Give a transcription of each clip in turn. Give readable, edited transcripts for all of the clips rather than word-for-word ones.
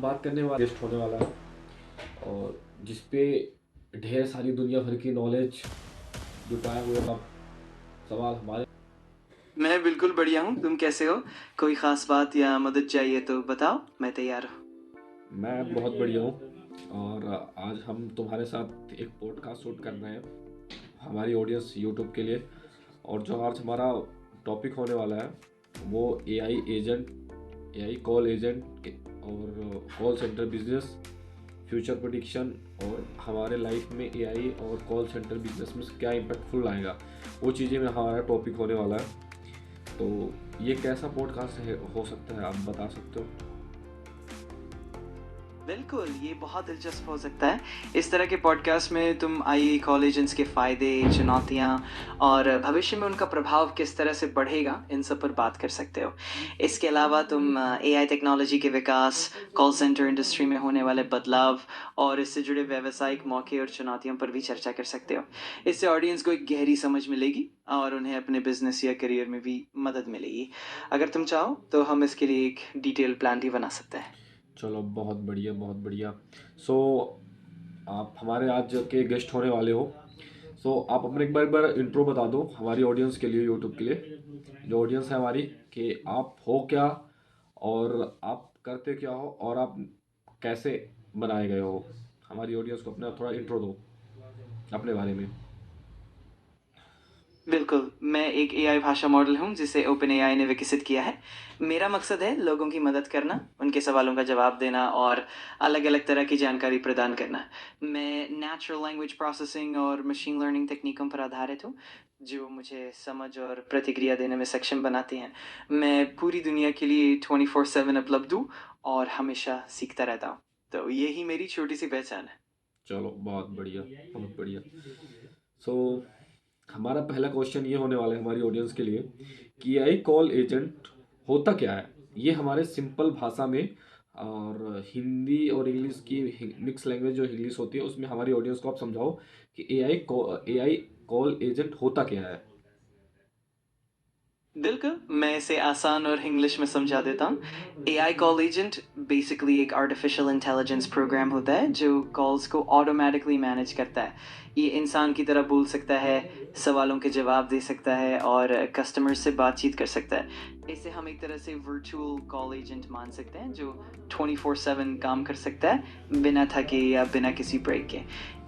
बात करने वाला गेस्ट होने वाला है और जिस पे ढेर सारी दुनिया भर की नॉलेज जुटाए हुए सब सवाल हमारे। मैं बिल्कुल बढ़िया हूँ। तुम कैसे हो? कोई खास बात या मदद चाहिए तो बताओ, मैं तैयार हूँ। मैं बहुत बढ़िया हूँ और आज हम तुम्हारे साथ एक पॉडकास्ट शूट कर रहे हैं हमारी ऑडियंस यूट्यूब के लिए। और जो आज हमारा टॉपिक होने वाला है वो AI agent, AI call agent और call centre business, future prediction और हमारे लाइफ में एआई और कॉल सेंटर बिजनेस में क्या इम्पैक्टफुल आएगा, वो चीज़ें में हमारा टॉपिक होने वाला है। तो ये कैसा पॉडकास्ट हो सकता है, आप बता सकते हो? बिल्कुल, ये बहुत दिलचस्प हो सकता है। इस तरह के पॉडकास्ट में तुम आईआई कॉल एजेंट्स के फ़ायदे, चुनौतियाँ और भविष्य में उनका प्रभाव किस तरह से बढ़ेगा, इन सब पर बात कर सकते हो। इसके अलावा तुम एआई टेक्नोलॉजी के विकास, कॉल सेंटर इंडस्ट्री में होने वाले बदलाव और इससे जुड़े व्यावसायिक मौके और चुनौतियों पर भी चर्चा कर सकते हो। इससे ऑडियंस को एक गहरी समझ मिलेगी और उन्हें अपने बिजनेस या करियर में भी मदद मिलेगी। अगर तुम चाहो तो हम इसके लिए एक डिटेल प्लान भी बना सकते हैं। चलो, बहुत बढ़िया बहुत बढ़िया। सो आप हमारे आज के गेस्ट होने वाले हो। सो आप अपने एक बार इंट्रो बता दो हमारी ऑडियंस के लिए, यूट्यूब के लिए जो ऑडियंस है हमारी, कि आप हो क्या और आप करते क्या हो और आप कैसे बनाए गए हो। हमारी ऑडियंस को अपना थोड़ा इंट्रो दो अपने बारे में। बिल्कुल, मैं एक एआई भाषा मॉडल हूँ जिसे ओपन एआई ने विकसित किया है। मेरा मकसद है लोगों की मदद करना, उनके सवालों का जवाब देना और अलग-अलग तरह की जानकारी प्रदान करना। मैं नेचुरल लैंग्वेज प्रोसेसिंग और मशीन लर्निंग तकनीकों पर आधारित हूँ, जो मुझे समझ और प्रतिक्रिया देने में सक्षम बनाती हैं। मैं पूरी दुनिया के लिए 24/7 उपलब्ध हूँ और हमेशा सीखता रहता हूँ। तो यही मेरी छोटी सी पहचान है। चलो, बहुत बढ़िया बहुत बढ़िया। सो हमारा पहला क्वेश्चन ये होने वाला है हमारी ऑडियंस के लिए कि एआई कॉल एजेंट होता क्या है। ये हमारे सिंपल भाषा में, और हिंदी और इंग्लिश की मिक्स लैंग्वेज जो इंग्लिश होती है उसमें हमारी ऑडियंस को आप समझाओ कि एआई कॉल एजेंट होता क्या है। बिल्कुल, मैं इसे आसान और इंग्लिश में समझा देता हूँ। एआई कॉल एजेंट बेसिकली एक आर्टिफिशियल इंटेलिजेंस प्रोग्राम होता है जो कॉल्स को ऑटोमेटिकली मैनेज करता है। ये इंसान की तरह बोल सकता है, सवालों के जवाब दे सकता है और कस्टमर से बातचीत कर सकता है। इसे हम एक तरह से वर्चुअल कॉल एजेंट मान सकते हैं जो 24/7 काम कर सकता है बिना थके या बिना किसी ब्रेक के।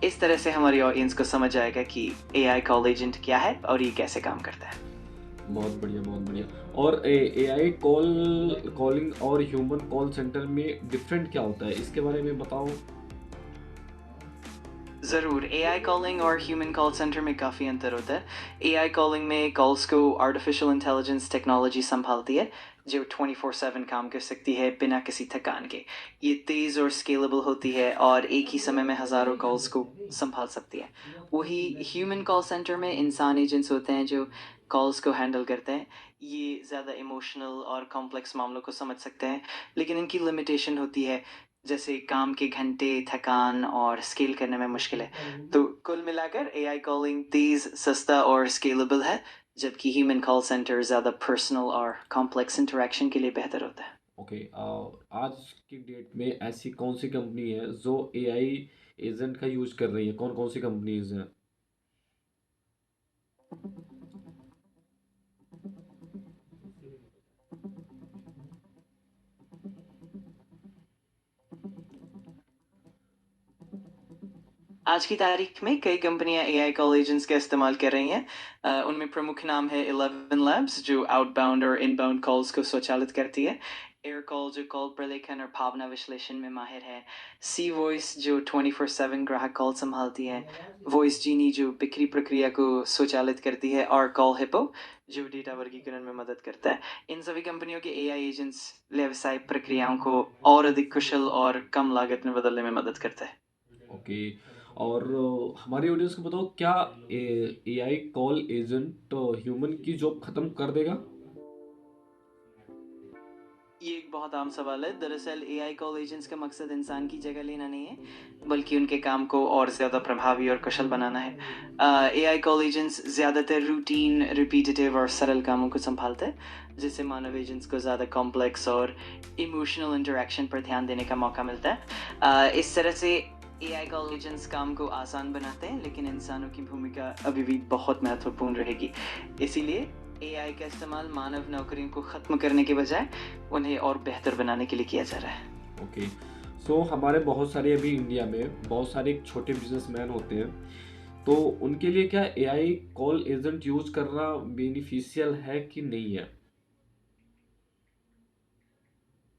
इस तरह से हमारी ऑडियंस को समझ आएगा कि एआई कॉल एजेंट क्या है और ये कैसे काम करता है। बहुत बढ़िया बहुत बढ़िया। और एआई कॉलिंग और ह्यूमन कॉल सेंटर में डिफरेंट क्या होता है, इसके बारे में बताओ। ज़रूर, एआई कॉलिंग और ह्यूमन कॉल सेंटर में काफ़ी अंतर होता है। एआई कॉलिंग में कॉल्स को आर्टिफिशियल इंटेलिजेंस टेक्नोलॉजी संभालती है, जो 24/7 काम कर सकती है बिना किसी थकान के। ये तेज़ और स्केलेबल होती है और एक ही समय में हज़ारों कॉल्स को संभाल सकती है। वही ह्यूमन कॉल सेंटर में इंसान एजेंट्स होते हैं जो कॉल्स को हैंडल करते हैं। ये ज़्यादा इमोशनल और कॉम्प्लेक्स मामलों को समझ सकते हैं, लेकिन इनकी लिमिटेशन होती है, जैसे काम के घंटे, थकान और स्केल करने में मुश्किल है। तो कुल मिलाकर एआई कॉलिंग तेज़, सस्ता और स्केलेबल है, जबकि ह्यूमन कॉल सेंटर ज़्यादा पर्सनल और कॉम्प्लेक्स इंटरेक्शन के लिए बेहतर होता है। ओके, आज की डेट में ऐसी कौन सी कंपनी है जो एआई एजेंट का यूज कर रही है, कौन कौन सी कंपनीज हैं? आज की तारीख में कई कंपनियां एआई कॉल एजेंट्स का इस्तेमाल कर रही हैं। उनमें प्रमुख नाम है 11 लैब्स जो आउटबाउंड और इनबाउंड कॉल्स को स्वचालित करती है। एयर कॉल जो कॉल प्रलेखन और भावना विश्लेषण में माहिर है। सी वॉइस जो 24/7 ग्राहक कॉल संभालती है। वॉइस जीनी जो बिक्री प्रक्रिया को स्वचालित करती है और कॉल हिप्पो जो डेटा वर्गीकरण में मदद करता है। इन सभी कंपनियों के एआई एजेंट्स व्यवसाय प्रक्रियाओं को और अधिक कुशल और कम लागत में बदलने में मदद करता है। ओके। और हमारी ऑडियंस को बताओ, क्या एआई कॉल एजेंट ह्यूमन की जॉब खत्म कर देगा? ये एक बहुत आम सवाल है। दरअसल एआई कॉल एजेंट्स का मकसद इंसान की जगह लेना नहीं है, बल्कि उनके काम को और ज़्यादा प्रभावी और कुशल बनाना है। एआई कॉल एजेंट्स ज़्यादातर रूटीन, रिपीटेटिव और सरल कामों को संभालते हैं, जिससे मानव एजेंट्स को ज़्यादा कॉम्प्लेक्स और इमोशनल इंटरेक्शन पर ध्यान देने का मौका मिलता है। इस तरह से एआई कॉल एजेंट्स काम को आसान बनाते हैं, लेकिन इंसानों की भूमिका अभी भी बहुत महत्वपूर्ण रहेगी। इसीलिए एआई का इस्तेमाल मानव नौकरियों को ख़त्म करने के बजाय उन्हें और बेहतर बनाने के लिए किया जा रहा है। ओके, सो हमारे बहुत सारे अभी इंडिया में बहुत सारे छोटे बिजनेसमैन होते हैं, तो उनके लिए क्या एआई कॉल एजेंट यूज करना बेनिफिशियल है कि नहीं है?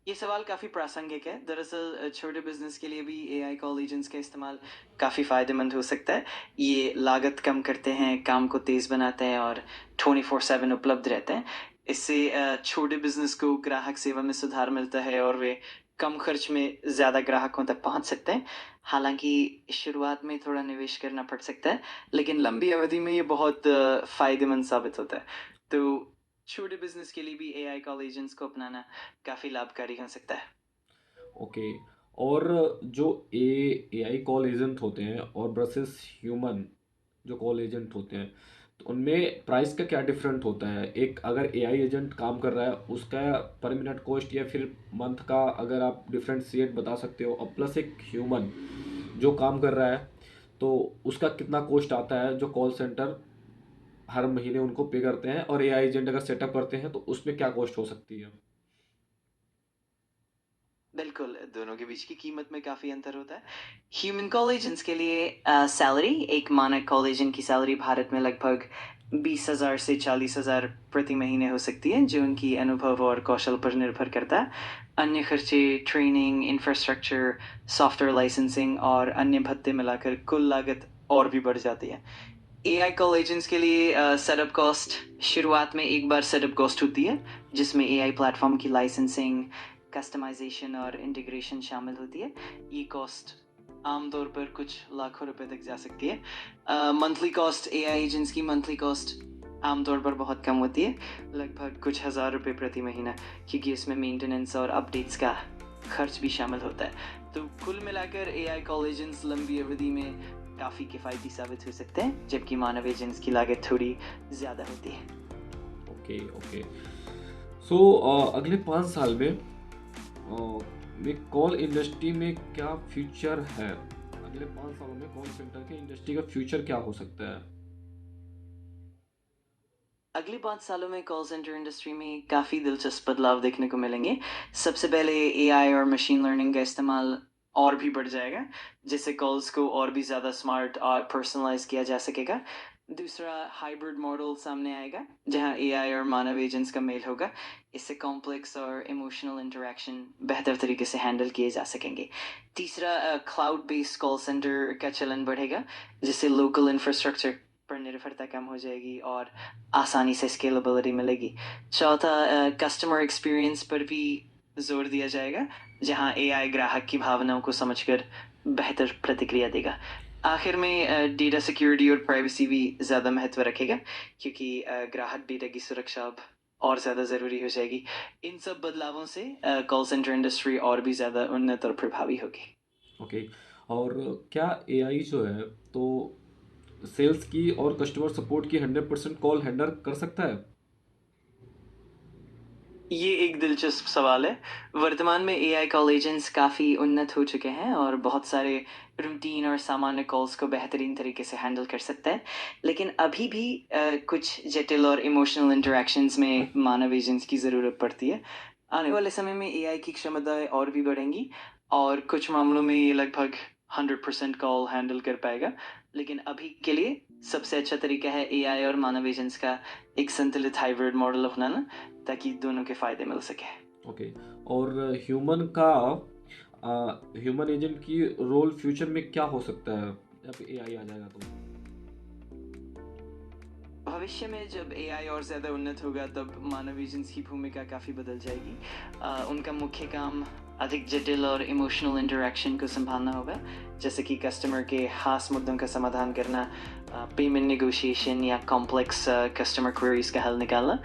ये सवाल काफ़ी प्रासंगिक है। दरअसल छोटे बिजनेस के लिए भी एआई कॉल एजेंट्स का इस्तेमाल काफ़ी फ़ायदेमंद हो सकता है। ये लागत कम करते हैं, काम को तेज़ बनाते हैं और 24/7 उपलब्ध रहते हैं। इससे छोटे बिजनेस को ग्राहक सेवा में सुधार मिलता है और वे कम खर्च में ज़्यादा ग्राहकों तक पहुंच सकते हैं। हालांकि शुरुआत में थोड़ा निवेश करना पड़ सकता है, लेकिन लंबी अवधि में ये बहुत फ़ायदेमंद साबित होता है। तो छोटे बिजनेस के लिए भी एआई कॉल एजेंट्स को अपनाना काफ़ी लाभकारी हो सकता है। ओके, और जो एआई कॉल एजेंट होते हैं और वर्सेस ह्यूमन जो कॉल एजेंट होते हैं, तो उनमें प्राइस का क्या डिफरेंट होता है? एक अगर एआई एजेंट काम कर रहा है उसका पर मिनट कॉस्ट या फिर मंथ का, अगर आप डिफरेंशिएट बता सकते हो, और प्लस एक ह्यूमन जो काम कर रहा है तो उसका कितना कॉस्ट आता है, जो कॉल सेंटर हर महीने उनको पे करते हैं, और एआई एजेंट अगर सेटअप करते हैं तो उसमें क्या कॉस्ट हो सकती है? बिल्कुल, दोनों के बीच की कीमत में काफ़ी अंतर होता है। ह्यूमन कॉल एजेंट्स के लिए सैलरी, एक मानक कॉल एजेंट की सैलरी भारत में लगभग 20,000 से 40,000 प्रति महीने हो सकती है, जो उनकी अनुभव और कौशल पर निर्भर करता है। अन्य खर्चे, ट्रेनिंग, इंफ्रास्ट्रक्चर, सॉफ्टवेयर लाइसेंसिंग और अन्य भत्ते मिलाकर कुल लागत और भी बढ़ जाती है। एआई कॉल एजेंट्स के लिए सेटअप कॉस्ट, शुरुआत में एक बार सेटअप कॉस्ट होती है, जिसमें एआई प्लेटफॉर्म की लाइसेंसिंग, कस्टमाइजेशन और इंटीग्रेशन शामिल होती है। ये कॉस्ट आमतौर पर कुछ लाखों रुपए तक जा सकती है। मंथली कॉस्ट, एआई एजेंट्स की मंथली कॉस्ट आमतौर पर बहुत कम होती है, लगभग कुछ हज़ार रुपए प्रति महीना, क्योंकि इसमें मेंटेनेंस और अपडेट्स का खर्च भी शामिल होता है। तो कुल मिलाकर एआई कॉल एजेंट्स लंबी अवधि में काफ़ी किफ़ायती साबित हो सकते हैं, जबकि मानव एजेंट्स की लागत थोड़ी ज़्यादा होती है। ओके ओके, सो अगले 5 साल में कॉल इंडस्ट्री में क्या फ्यूचर है? अगले 5 सालों में कॉल सेंटर के इंडस्ट्री का फ्यूचर क्या हो सकता है? अगले 5 सालों में कॉल सेंटर इंडस्ट्री में काफ़ी दिलचस्प बदलाव देखने को मिलेंगे। सबसे पहले एआई और मशीन लर्निंग का इस्तेमाल और भी बढ़ जाएगा, जिससे कॉल्स को और भी ज़्यादा स्मार्ट और पर्सनलाइज किया जा सकेगा। दूसरा, हाइब्रिड मॉडल सामने आएगा, जहां एआई और मानव एजेंट्स का मेल होगा। इससे कॉम्प्लेक्स और इमोशनल इंटरेक्शन बेहतर तरीके से हैंडल किए जा सकेंगे। तीसरा, क्लाउड बेस्ड कॉल सेंटर का चलन बढ़ेगा, जिससे लोकल इंफ्रास्ट्रक्चर पर निर्भरता कम हो जाएगी और आसानी से स्केलेबिलिटी मिलेगी। चौथा, कस्टमर एक्सपीरियंस पर भी जोर दिया जाएगा, जहां एआई ग्राहक की भावनाओं को समझकर बेहतर प्रतिक्रिया देगा। आखिर में डेटा सिक्योरिटी और प्राइवेसी भी ज़्यादा महत्व रखेगा, क्योंकि ग्राहक डेटा की सुरक्षा अब और ज़्यादा ज़रूरी हो जाएगी। इन सब बदलावों से कॉल सेंटर इंडस्ट्री और भी ज़्यादा उन्नत और प्रभावी होगी। ओके, और क्या एआई जो है तो सेल्स की और कस्टमर सपोर्ट की 100% कॉल हैंडल कर सकता है? ये एक दिलचस्प सवाल है। वर्तमान में एआई कॉल एजेंट्स काफ़ी उन्नत हो चुके हैं और बहुत सारे रूटीन और सामान्य कॉल्स को बेहतरीन तरीके से हैंडल कर सकते हैं। लेकिन अभी भी कुछ जटिल और इमोशनल इंटरेक्शंस में मानव एजेंट्स की ज़रूरत पड़ती है। आने वाले समय में एआई की क्षमताएं और भी बढ़ेंगी और कुछ मामलों में ये लगभग 100% कॉल हैंडल कर पाएगा। लेकिन अभी के लिए सबसे अच्छा तरीका है एआई और मानव एजेंट्स का एक संतुलित हाइब्रिड मॉडल अपनाना, ताकि दोनों के फायदे मिल सके। ओके, और ह्यूमन एजेंट की रोल फ्यूचर में क्या हो सकता है जब एआई आ जाएगा तो? भविष्य में जब एआई और ज़्यादा उन्नत होगा, तब मानव एजेंट्स की भूमिका काफ़ी बदल जाएगी। उनका मुख्य काम अधिक जटिल और इमोशनल इंटरेक्शन को संभालना होगा, जैसे कि कस्टमर के खास मुद्दों का समाधान करना, पेमेंट नेगोशिएशन या कॉम्प्लेक्स कस्टमर क्वेरीज का हल निकालना।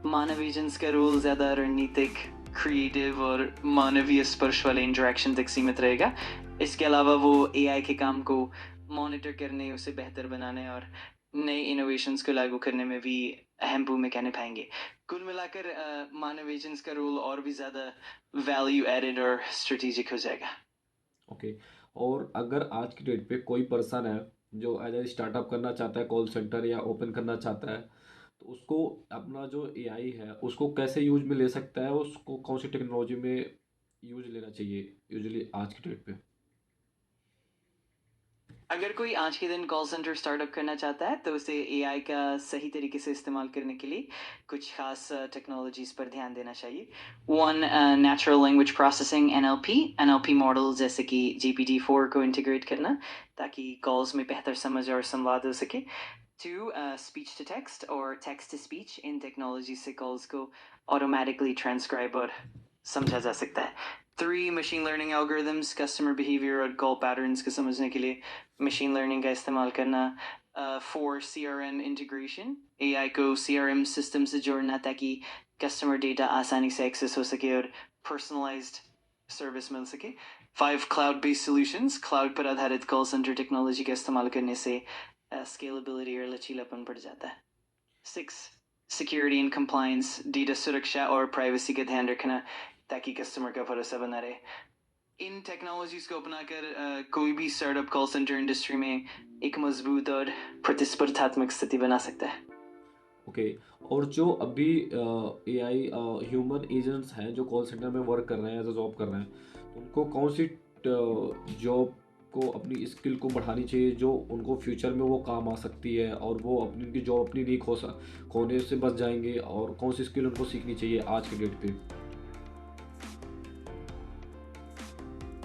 मानव एजेंट्स का रोल ज़्यादा रणनीतिक, क्रिएटिव और मानवीय स्पर्श वाले इंटरेक्शन तक सीमित रहेगा। इसके अलावा वो एआई के काम को मॉनिटर करने, उसे बेहतर बनाने और नए इनोवेशंस को लागू करने में भी अहम भूमिका निभाएंगे। कुल मिलाकर मानव एजेंट्स का रोल और भी ज़्यादा वैल्यू एडेड और स्ट्रेटेजिक हो जाएगा। ओके। और अगर आज की डेट पे कोई पर्सन है जो एज ए स्टार्टअप करना चाहता है, कॉल सेंटर या ओपन करना चाहता है, तो उसको अपना जो एआई है उसको कैसे यूज में ले सकता है, उसको कौन सी टेक्नोलॉजी में यूज लेना चाहिए यूजुअली आज की डेट पे? अगर कोई आज के दिन कॉल सेंटर स्टार्टअप करना चाहता है तो उसे एआई का सही तरीके से इस्तेमाल करने के लिए कुछ खास टेक्नोलॉजीज पर ध्यान देना चाहिए। One, natural language processing NLP model जैसे कि GPT-4 को इंटीग्रेट करना ताकि कॉल्स में बेहतर समझ और संवाद हो सके। टू, स्पीच टू टेक्स्ट और टेक्स्ट टू स्पीच, इन टेक्नोलॉजी से कॉल्स को ऑटोमेटिकली ट्रांसक्राइब और समझा जा सकता है। Three, machine learning algorithms, customer behaviour और कॉल पैटर्न्स को समझने के लिए मशीन लर्निंग का इस्तेमाल करना। फोर, CRM इंटीग्रेशन, एआई को CRM सिस्टम से जोड़ना ताकि कस्टमर डेटा आसानी से एक्सेस हो सके और पर्सनलाइज्ड सर्विस मिल सके। Five, cloud based solutions, cloud पर आधारित कॉल सेंटर टेक्नोलॉजी का इस्तेमाल करने से स्केलेबिलिटी और लचीलापन बढ़ जाता है। Six, security and compliance, data सुरक्षा और प्राइवेसी का ध्यान रखना ताकि कस्टमर का भरोसा बना रहे। इन टेक्नोलॉजीज को अपनाकर कोई भी स्टार्टअप कॉल सेंटर इंडस्ट्री में एक मजबूत और प्रतिस्पर्धात्मक स्थिति बना सकता है। ओके। और जो अभी एआई ह्यूमन एजेंट्स हैं जो कॉल सेंटर में वर्क कर रहे हैं, एज अ जॉब कर रहे हैं, तो उनको कौन सी जॉब को अपनी स्किल को बढ़ानी चाहिए जो उनको फ्यूचर में वो काम आ सकती है, और वो अपनी उनकी जॉब अपनी नहीं खोने से बच जाएंगे, और कौन सी स्किल उनको सीखनी चाहिए आज के डेट पे?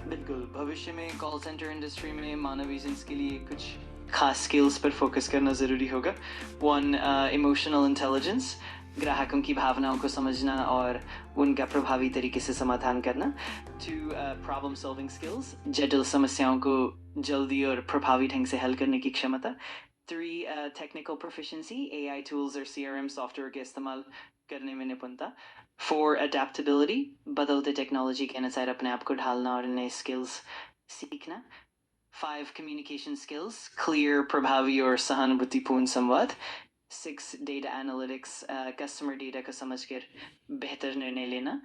बिल्कुल, भविष्य में कॉल सेंटर इंडस्ट्री में मानव एजेंट्स के लिए कुछ खास स्किल्स पर फोकस करना ज़रूरी होगा। वन, इमोशनल इंटेलिजेंस, ग्राहकों की भावनाओं को समझना और उनका प्रभावी तरीके से समाधान करना। टू, प्रॉब्लम सॉल्विंग स्किल्स, जटिल समस्याओं को जल्दी और प्रभावी ढंग से हल करने की क्षमता। Three, technical proficiency, AI tools और CRM सॉफ्टवेयर के इस्तेमाल करने में निपुणता। फोर, अडेप्टेबिलिटी, बदलते टेक्नोलॉजी के अनुसार अपने आप को ढालना और नए स्किल्स सीखना। फाइव, कम्युनिकेशन स्किल्स, क्लियर, प्रभावी और सहानुभूतिपूर्ण संवाद। Six, data analytics, customer data को समझकर बेहतर निर्णय लेना।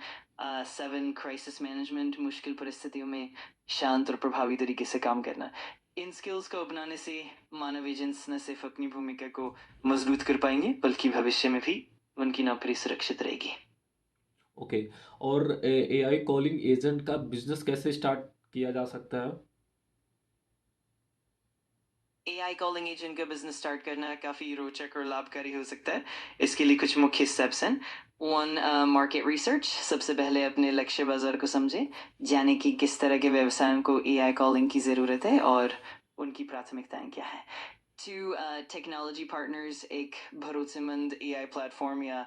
सेवन, क्राइसिस मैनेजमेंट, मुश्किल परिस्थितियों में शांत और प्रभावी तरीके से काम करना। इन स्किल्स को अपनाने से मानव एजेंट्स न सिर्फ अपनी भूमिका को मजबूत कर पाएंगे बल्कि भविष्य में भी उनकी नौकरी सुरक्षित रहेगी। ओके। और एआई कॉलिंग एजेंट का बिजनेस कैसे स्टार्ट किया जा सकता है? एआई कॉलिंग एजेंट का बिजनेस स्टार्ट करना काफ़ी रोचक और लाभकारी हो सकता है। इसके लिए कुछ मुख्य स्टेप्स हैं। वन, मार्केट रिसर्च, सबसे पहले अपने लक्ष्य बाजार को समझें, जाने कि किस तरह के व्यवसायों को एआई कॉलिंग की ज़रूरत है और उनकी प्राथमिकताएं क्या है। टू, टेक्नोलॉजी पार्टनर्स, एक भरोसेमंद एआई प्लेटफॉर्म या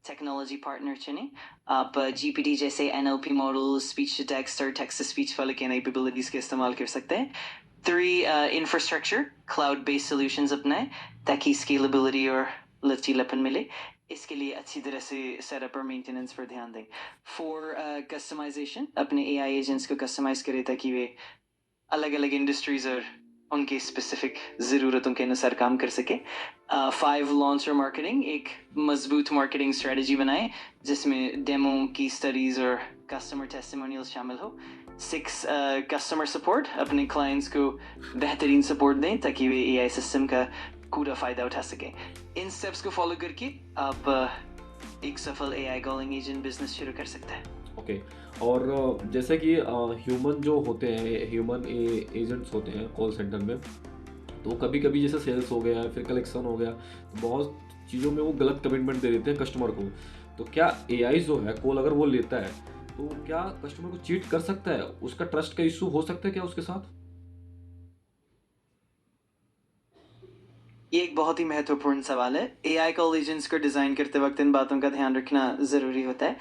टेक्नोलॉजी पार्टनर चुनें। आप GPT जैसे NLP model, speech to text और टेक्स्ट टू स्पीच वाले कैपेबिलिटीज़ का इस्तेमाल कर सकते हैं। Three, infrastructure, cloud based solutions अपनाएं ताकि स्केलेबिलिटी और लचीलापन मिले। इसके लिए अच्छी तरह से सेटअप और मेंटेनेंस पर ध्यान दें। फोर, कस्टमाइजेशन, अपने एआई एजेंट्स को कस्टमाइज करें ताकि वे अलग अलग इंडस्ट्रीज और उनकी स्पेसिफिक ज़रूरतों के अनुसार काम कर सके। फाइव, लॉन्च और मार्केटिंग, एक मजबूत मार्केटिंग स्ट्रेटजी बनाएं जिसमें डेमो की स्टडीज़ और कस्टमर टेस्टिमोनियल्स शामिल हो। सिक्स, कस्टमर सपोर्ट, अपने क्लाइंट्स को बेहतरीन सपोर्ट दें ताकि वे एआई सिस्टम का पूरा फ़ायदा उठा सकें। इन स्टेप्स को फॉलो करके आप एक सफल एआई कॉलिंग एजेंट बिजनेस शुरू कर सकते हैं। ओके। और जैसे कि ह्यूमन जो होते हैं, ह्यूमन एजेंट्स होते हैं कॉल सेंटर में, तो कभी कभी जैसे सेल्स हो गया, फिर कलेक्शन हो गया, तो बहुत चीज़ों में वो गलत कमिटमेंट दे देते हैं कस्टमर को। तो क्या एआई जो है कॉल अगर वो लेता है तो क्या कस्टमर को चीट कर सकता है? उसका ट्रस्ट का इशू हो सकता है क्या उसके साथ? ये एक बहुत ही महत्वपूर्ण सवाल है। एआई कॉल एजेंट्स को डिज़ाइन करते वक्त इन बातों का ध्यान रखना ज़रूरी होता है।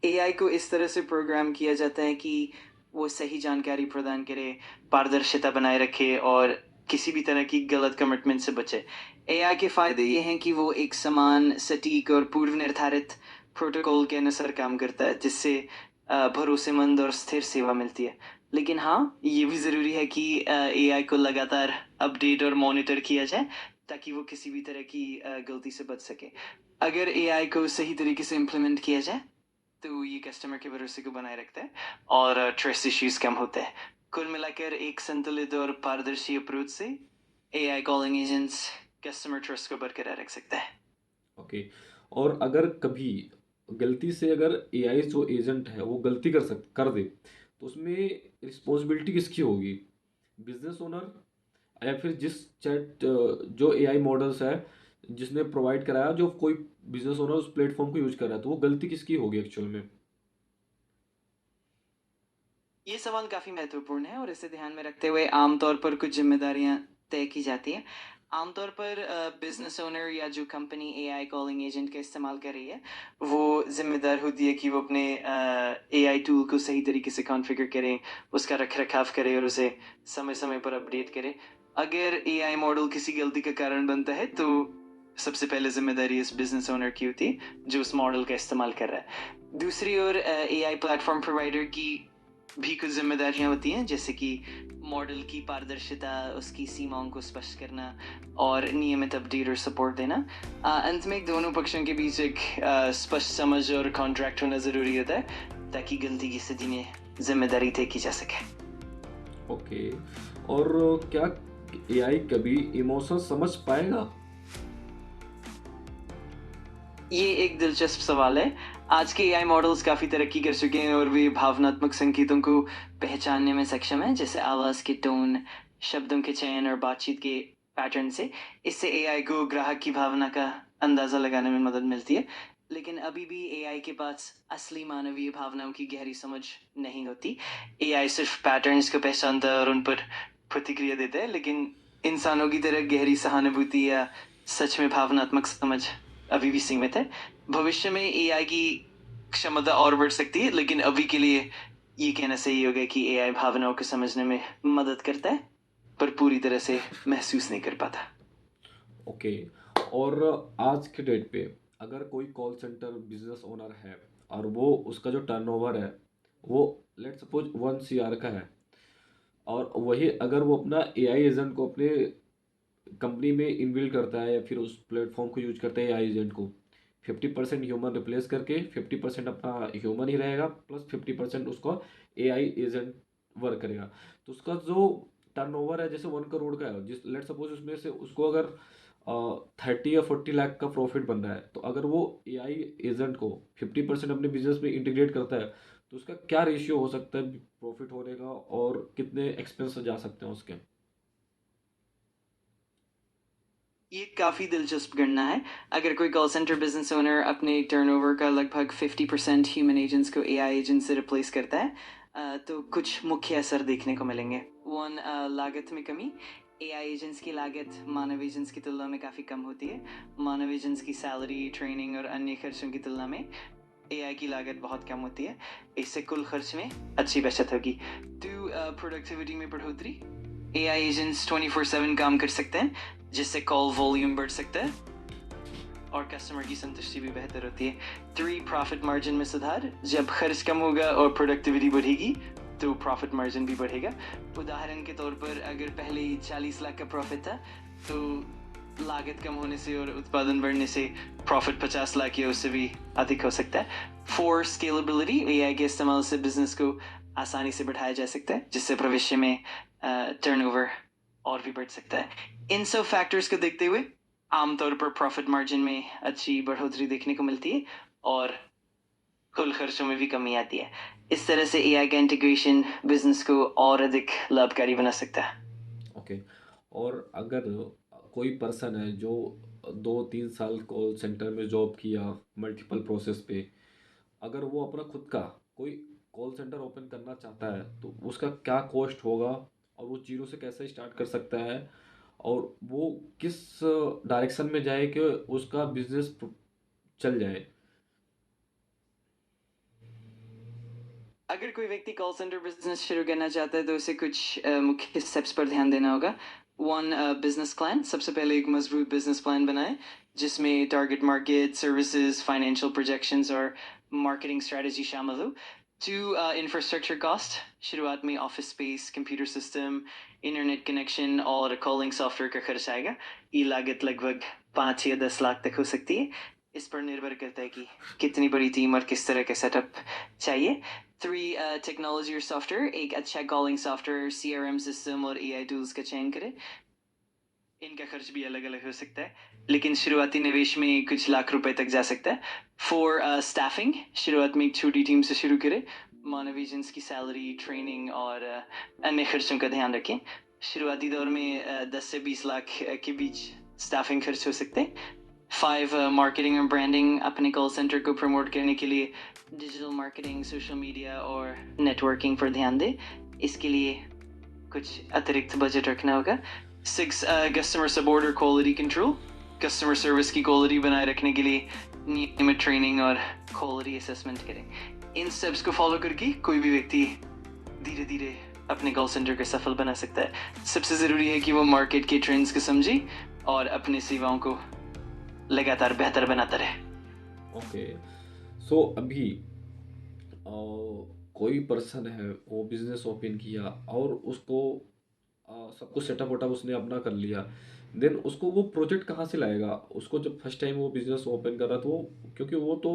एआई को इस तरह से प्रोग्राम किया जाता है कि वो सही जानकारी प्रदान करे, पारदर्शिता बनाए रखे और किसी भी तरह की गलत कमिटमेंट से बचे। एआई के फ़ायदे ये हैं कि वो एक समान, सटीक और पूर्व निर्धारित प्रोटोकॉल के अनुसार काम करता है, जिससे भरोसेमंद और स्थिर सेवा मिलती है। लेकिन हाँ, ये भी ज़रूरी है कि एआई को लगातार अपडेट और मॉनिटर किया जाए, ताकि वो किसी भी तरह की गलती से बच सके। अगर एआई को सही तरीके से इम्प्लीमेंट किया जाए, तो ये कस्टमर के भरोसे को बनाए रखता है और ट्रस्ट इश्यूज कम होते हैं। कुल मिलाकर एक संतुलित और पारदर्शी अप्रोच से AI calling agents customer trust को बरकरार रख सकता है। ओके। और अगर कभी गलती से अगर एआई जो एजेंट है वो गलती कर दे, तो उसमें रिस्पॉन्सिबिलिटी किसकी होगी? बिजनेस ओनर, या फिर जिस चैट जो एआई मॉडल्स है जिसने प्रोवाइड कराया, जो कोई बिजनेस ओनर उस प्लेटफॉर्म को यूज कर रहा है, तो वो गलती किसकी होगी एक्चुअल में? ये सवाल काफ़ी महत्वपूर्ण है और इसे ध्यान में रखते हुए आमतौर पर कुछ जिम्मेदारियां तय की जाती हैं। आमतौर पर बिजनेस ओनर या जो कंपनी एआई कॉलिंग एजेंट का इस्तेमाल कर रही है, वो जिम्मेदार होती है कि वो अपने एआई टूल को सही तरीके से कॉन्फ़िगर करे, उसका रखरखाव करे और उसे समय समय पर अपडेट करे। अगर एआई मॉडल किसी गलती का कारण बनता है, तो सबसे पहले जिम्मेदारी इस बिजनेस ओनर की होती है जो उस मॉडल का इस्तेमाल कर रहा है। दूसरी ओर एआई प्लेटफॉर्म प्रोवाइडर की भी कुछ जिम्मेदारियां होती हैं, जैसे कि मॉडल की पारदर्शिता, उसकी सीमाओं को स्पष्ट करना और नियमित अपडेट और सपोर्ट देना। अंत में दोनों पक्षों के बीच एक स्पष्ट समझ और कॉन्ट्रैक्ट होना ज़रूरी होता है, ताकि गलती की स्थिति में जिम्मेदारी तय की जा सके। ओके। और क्या एआई कभी इमोशन समझ पाएगा? ये एक दिलचस्प सवाल है। आज के एआई मॉडल्स काफ़ी तरक्की कर चुके हैं और वे भावनात्मक संकेतों को पहचानने में सक्षम हैं, जैसे आवाज़ के टोन, शब्दों के चयन और बातचीत के पैटर्न से। इससे एआई को ग्राहक की भावना का अंदाज़ा लगाने में मदद मिलती है। लेकिन अभी भी एआई के पास असली मानवीय भावनाओं की गहरी समझ नहीं होती। एआई सिर्फ पैटर्न्स को पहचानता है और उन पर प्रतिक्रिया देता है, लेकिन इंसानों की तरह गहरी सहानुभूति या सच में भावनात्मक समझ अभी भी सीमित है। भविष्य में एआई की क्षमता और बढ़ सकती है, लेकिन अभी के लिए ये कहना सही होगा कि एआई भावनाओं को समझने में मदद करता है, पर पूरी तरह से महसूस नहीं कर पाता। ओके। और आज के डेट पे अगर कोई कॉल सेंटर बिजनेस ओनर है और वो उसका जो टर्नओवर है वो लेट सपोज 1 CR का है, और वही अगर वो अपना एआई एजेंट को अपने कंपनी में इनबिल्ड करता है या फिर उस प्लेटफॉर्म को यूज करता है एआई एजेंट को, 50% ह्यूमन रिप्लेस करके 50% अपना ह्यूमन ही रहेगा, प्लस 50% उसका एआई एजेंट वर्क करेगा, तो उसका जो टर्नओवर है जैसे 1 करोड़ का है, जिस लेट सपोज उसमें से उसको अगर 30 या 40 लाख का प्रॉफिट बन रहा है, तो अगर वो एआई एजेंट को 50% अपने बिजनेस में इंटीग्रेट करता है, तो उसका क्या रेशियो हो सकता है प्रॉफिट होने का, और कितने एक्सपेंस जा सकते हैं उसके? ये काफ़ी दिलचस्प गणना है। अगर कोई कॉल सेंटर बिजनेस ओनर अपने टर्नओवर का लगभग 50% ह्यूमन एजेंट्स को एआई एजेंट से रिप्लेस करता है, तो कुछ मुख्य असर देखने को मिलेंगे। वन, लागत में कमी। एआई एजेंट्स की लागत मानव एजेंट्स की तुलना में काफ़ी कम होती है। मानव एजेंट्स की सैलरी, ट्रेनिंग और अन्य खर्चों की तुलना में एआई की लागत बहुत कम होती है। इससे कुल खर्च में अच्छी बचत होगी। टू, प्रोडक्टिविटी में बढ़ोतरी। एआई एजेंट्स 24/7 काम कर सकते हैं, जिससे कॉल वॉल्यूम बढ़ सकता है और कस्टमर की संतुष्टि भी बेहतर होती है। 3, प्रॉफिट मार्जिन में सुधार। जब खर्च कम होगा और प्रोडक्टिविटी बढ़ेगी, तो प्रॉफिट मार्जिन भी बढ़ेगा। उदाहरण के तौर पर अगर पहले ही 40 लाख का प्रॉफिट था, तो लागत कम होने से और उत्पादन बढ़ने से प्रॉफिट 50 लाख या उससे भी अधिक हो सकता है। 4, स्केलेबिलिटी। एआई के इस्तेमाल से बिजनेस को आसानी से बढ़ाया जा सकता है, जिससे भविष्य में टर्नओवर और भी बढ़ सकता है। इन सब फैक्टर्स को देखते हुए आमतौर पर प्रॉफिट मार्जिन में अच्छी बढ़ोतरी देखने को मिलती है और कुल खर्चों में भी कमी आती है। इस तरह से एआई का इंटीग्रेशन बिजनेस को और अधिक लाभकारी बना सकता है। ओके। और अगर कोई पर्सन है जो 2-3 साल कॉल सेंटर में जॉब किया मल्टीपल प्रोसेस पे, अगर वो अपना खुद का कोई कॉल सेंटर ओपन करना चाहता है, तो उसका क्या कॉस्ट होगा, और वो जीरो से कैसे स्टार्ट कर सकता है, और वो किस डायरेक्शन में जाए कि उसका बिजनेस चल जाए? अगर कोई व्यक्ति कॉल सेंटर बिजनेस शुरू करना चाहता है, तो उसे कुछ मुख्य स्टेप्स पर ध्यान देना होगा। One, business plan. सबसे पहले एक मजबूत बिजनेस प्लान बनाएं, जिसमें target market, services, financial projections और मार्केटिंग स्ट्रेटजी शामिल हो। 2 इंफ्रास्ट्रक्चर कॉस्ट, शुरुआत में office space, computer system, internet connection और कॉलिंग सॉफ्टवेयर का खर्च आएगा। ये लागत लगभग 5 या 10 लाख तक हो सकती है। इस पर निर्भर करता है कि कितनी बड़ी टीम और किस तरह का सेटअप चाहिए। 3 टेक्नोलॉजी और सॉफ्टवेयर, एक अच्छा कॉलिंग सॉफ्टवेयर, CRM सिस्टम और AI टूल्स का चयन करें। इनका खर्च भी अलग अलग हो सकता है, लेकिन शुरुआती निवेश में कुछ लाख रुपए तक जा सकता है। 4 स्टाफिंग, शुरुआत में एक छोटी टीम से शुरू करें। मानव एजेंट्स की सैलरी, ट्रेनिंग और अन्य खर्चों का ध्यान रखें। शुरुआती दौर में 10 से 20 लाख के बीच स्टाफिंग खर्च हो सकते हैं। 5 मार्केटिंग और ब्रांडिंग, अपने कॉल सेंटर को प्रमोट करने के लिए डिजिटल मार्केटिंग, सोशल मीडिया और नेटवर्किंग पर ध्यान दें। इसके लिए कुछ अतिरिक्त बजट रखना होगा। 6 कस्टमर सपोर्ट और क्वालिटी कंट्रोल, कस्टमर सर्विस की क्वालिटी बनाए रखने के लिए नियमित ट्रेनिंग और क्वालिटी असेसमेंट करें। इन स्टेप्स को फॉलो करके कोई भी व्यक्ति धीरे धीरे अपने कॉल सेंटर को सफल बना सकता है। सबसे ज़रूरी है कि वो मार्केट के ट्रेंड्स को समझे और अपनी सेवाओं को लगातार बेहतर बनाता रहे। ओके, सो अभी कोई पर्सन है, वो बिजनेस ओपन किया और उसको सब कुछ सेटअप वेटअप उसने अपना कर लिया, देन उसको वो प्रोजेक्ट कहाँ से लाएगा? उसको जब फर्स्ट टाइम वो बिजनेस ओपन कर रहा तो वो, क्योंकि वो तो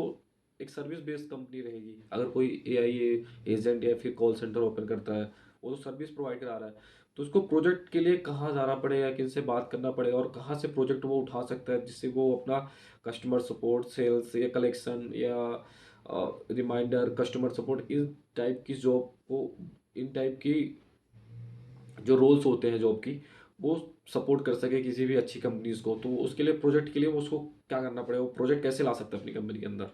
एक सर्विस बेस्ड कंपनी रहेगी। अगर कोई AI एजेंट या फिर कॉल सेंटर ओपन करता है, वो तो सर्विस प्रोवाइड करा रहा है, तो उसको प्रोजेक्ट के लिए कहाँ जाना पड़ेगा, किन से बात करना पड़ेगा और कहाँ से प्रोजेक्ट वो उठा सकता है, जिससे वो अपना कस्टमर सपोर्ट, सेल्स या कलेक्शन या रिमाइंडर, कस्टमर सपोर्ट, इस टाइप की जॉब को, इन टाइप की जो रोल्स होते हैं जॉब की, वो सपोर्ट कर सके किसी भी अच्छी कंपनीज को। तो उसके लिए प्रोजेक्ट के लिए उसको क्या करना पड़ेगा, वो प्रोजेक्ट कैसे ला सकता है अपनी कंपनी के अंदर?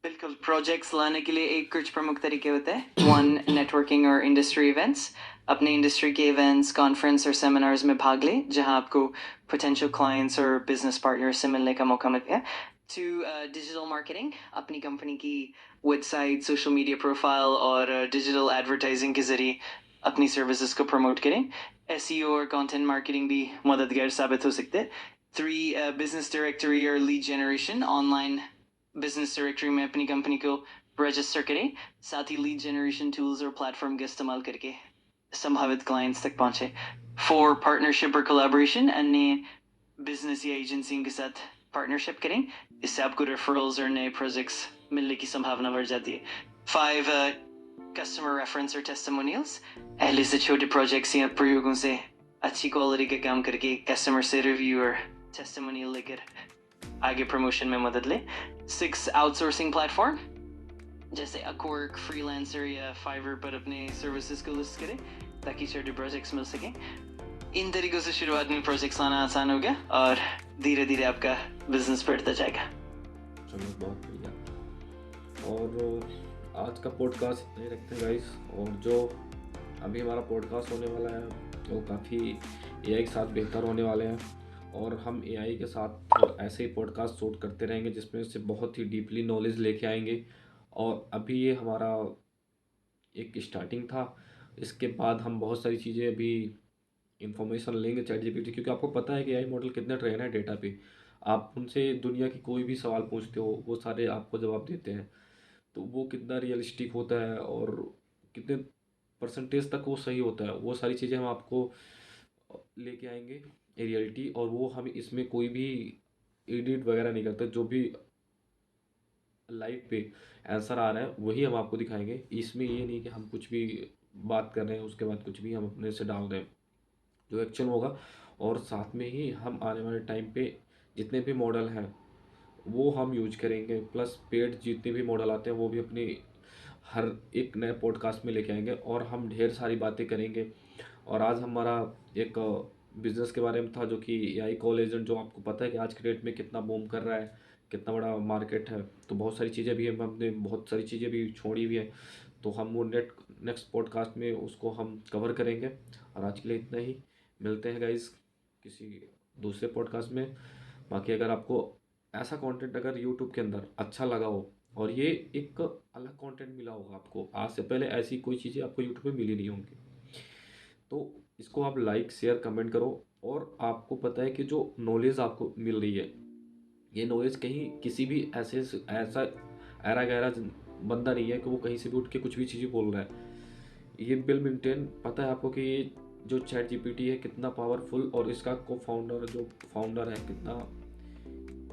बिल्कुल, प्रोजेक्ट्स लाने के लिए एक कुछ प्रमुख तरीके होते हैं। 1 नेटवर्किंग और इंडस्ट्री इवेंट्स, अपने इंडस्ट्री के इवेंट्स, कॉन्फ्रेंस और सेमिनार्स में भाग लें जहां आपको पोटेंशियल क्लाइंट्स और बिजनेस पार्टनर से मिलने का मौका मिलता है। 2 डिजिटल मार्केटिंग, अपनी कंपनी की वेबसाइट, सोशल मीडिया प्रोफाइल और डिजिटल एडवर्टाइजिंग के जरिए अपनी सर्विसेज को प्रमोट करें। SEO और कंटेंट मार्केटिंग भी मददगार साबित हो सकते हैं। 3 बिजनेस डायरेक्टरी और lead generation, online business directory में अपनी कंपनी को रजिस्टर करें, साथ ही लीड जनरेशन टूल्स और प्लेटफॉर्म का इस्तेमाल करके संभावित क्लाइंट्स तक पहुंचे। 4 पार्टनरशिप और कोलैबोरेशन, अन्य बिजनेस या एजेंसी के साथ पार्टनरशिप करें, इससे आपको रेफरल्स और नए प्रोजेक्ट्स मिलने की संभावना बढ़ जाती है। 5 कस्टमर रेफरेंस और टेस्टिमोनियल्स, पहले से छोटे प्रोजेक्ट्स या प्रयोगों से अच्छी क्वालिटी का काम करके कस्टमर से रिव्यू और टेस्टिमोनियल लेकर आगे प्रमोशन में मदद ले। 6 आउटसोर्सिंग प्लेटफॉर्म, जैसे अपवर्क, फ्रीलांसर या फाइवर पर अपने सर्विसेज को लिस्ट करें ताकि छोटे प्रोजेक्ट्स मिल सकें। इन तरीकों से शुरुआत में प्रोजेक्ट्स आना आसान हो गया और धीरे धीरे आपका बिजनेस बढ़ता जाएगा। चलो, बहुत बढ़िया। और आज का पॉडकास्ट इतना ही रखते हैं गाइस। और जो अभी हमारा पॉडकास्ट होने वाला है वो काफ़ी AI के साथ बेहतर होने वाले हैं, और हम AI के साथ ऐसे ही पॉडकास्ट शूट करते रहेंगे जिसमें से बहुत ही डीपली नॉलेज लेके आएंगे। और अभी ये हमारा एक स्टार्टिंग था, इसके बाद हम बहुत सारी चीज़ें अभी इंफॉर्मेशन लेंगे ChatGPT, क्योंकि आपको पता है कि AI मॉडल कितने ट्रेन है डेटा पे। आप उनसे दुनिया की कोई भी सवाल पूछते हो, वो सारे आपको जवाब देते हैं। तो वो कितना रियलिस्टिक होता है और कितने परसेंटेज तक वो सही होता है, वो सारी चीज़ें हम आपको लेके आएंगे रियलिटी। और वो हम इसमें कोई भी एडिट वगैरह नहीं करते, जो भी लाइव पे आंसर आ रहा है वही हम आपको दिखाएंगे। इसमें ये नहीं कि हम कुछ भी बात कर रहे हैं उसके बाद कुछ भी हम अपने से डाल रहे हैं, जो एक्चुअल होगा। और साथ में ही हम आने वाले टाइम पे जितने भी मॉडल हैं वो हम यूज करेंगे, प्लस पेड जितने भी मॉडल आते हैं वो भी अपनी हर एक नए पॉडकास्ट में लेके आएंगे और हम ढेर सारी बातें करेंगे। और आज हमारा एक बिजनेस के बारे में था, जो कि AI कॉल एजेंट, जो आपको पता है कि आज के डेट में कितना बूम कर रहा है, कितना बड़ा मार्केट है। तो बहुत सारी चीज़ें भी हमने बहुत सारी चीज़ें भी छोड़ी भी है, तो हम वो नेक्स्ट पॉडकास्ट में उसको हम कवर करेंगे। और आज के लिए इतना ही, मिलते हैं गाइस किसी दूसरे पॉडकास्ट में। बाकी अगर आपको ऐसा कंटेंट अगर यूट्यूब के अंदर अच्छा लगा हो, और ये एक अलग कंटेंट मिला होगा आपको, आज से पहले ऐसी कोई चीज़ें आपको यूट्यूब पे मिली नहीं होंगी, तो इसको आप लाइक शेयर कमेंट करो और आपको पता है कि जो नॉलेज आपको मिल रही है, ये नॉलेज कहीं किसी भी ऐसा ऐरा गहरा बंदा नहीं है कि वो कहीं से भी उठ के कुछ भी चीज़ें बोल रहा है। ये बिल मिंटेन, पता है आपको कि ये जो चैट जीपीटी है कितना पावरफुल, और इसका को फाउंडर जो फाउंडर है कितना,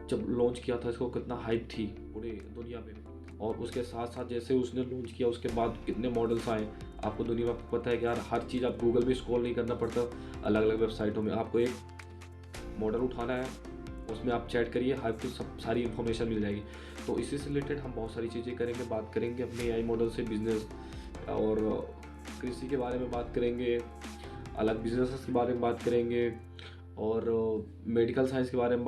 जब लॉन्च किया था इसको कितना हाइप थी पूरे दुनिया में। और उसके साथ साथ जैसे उसने लॉन्च किया उसके बाद कितने मॉडल्स आए। आपको दुनिया में आपको पता है कि यार हर चीज़ आप गूगल पे स्क्रॉल नहीं करना पड़ता, अलग अलग वेबसाइटों में आपको एक मॉडल उठाना है, उसमें आप चैट करिए, आपको सब सारी इन्फॉर्मेशन मिल जाएगी। तो इसी से रिलेटेड हम बहुत सारी चीज़ें करेंगे, बात करेंगे अपने एआई मॉडल से बिजनेस और कृषि के बारे में बात करेंगे, अलग बिजनेस के बारे में बात करेंगे, और मेडिकल साइंस के बारे में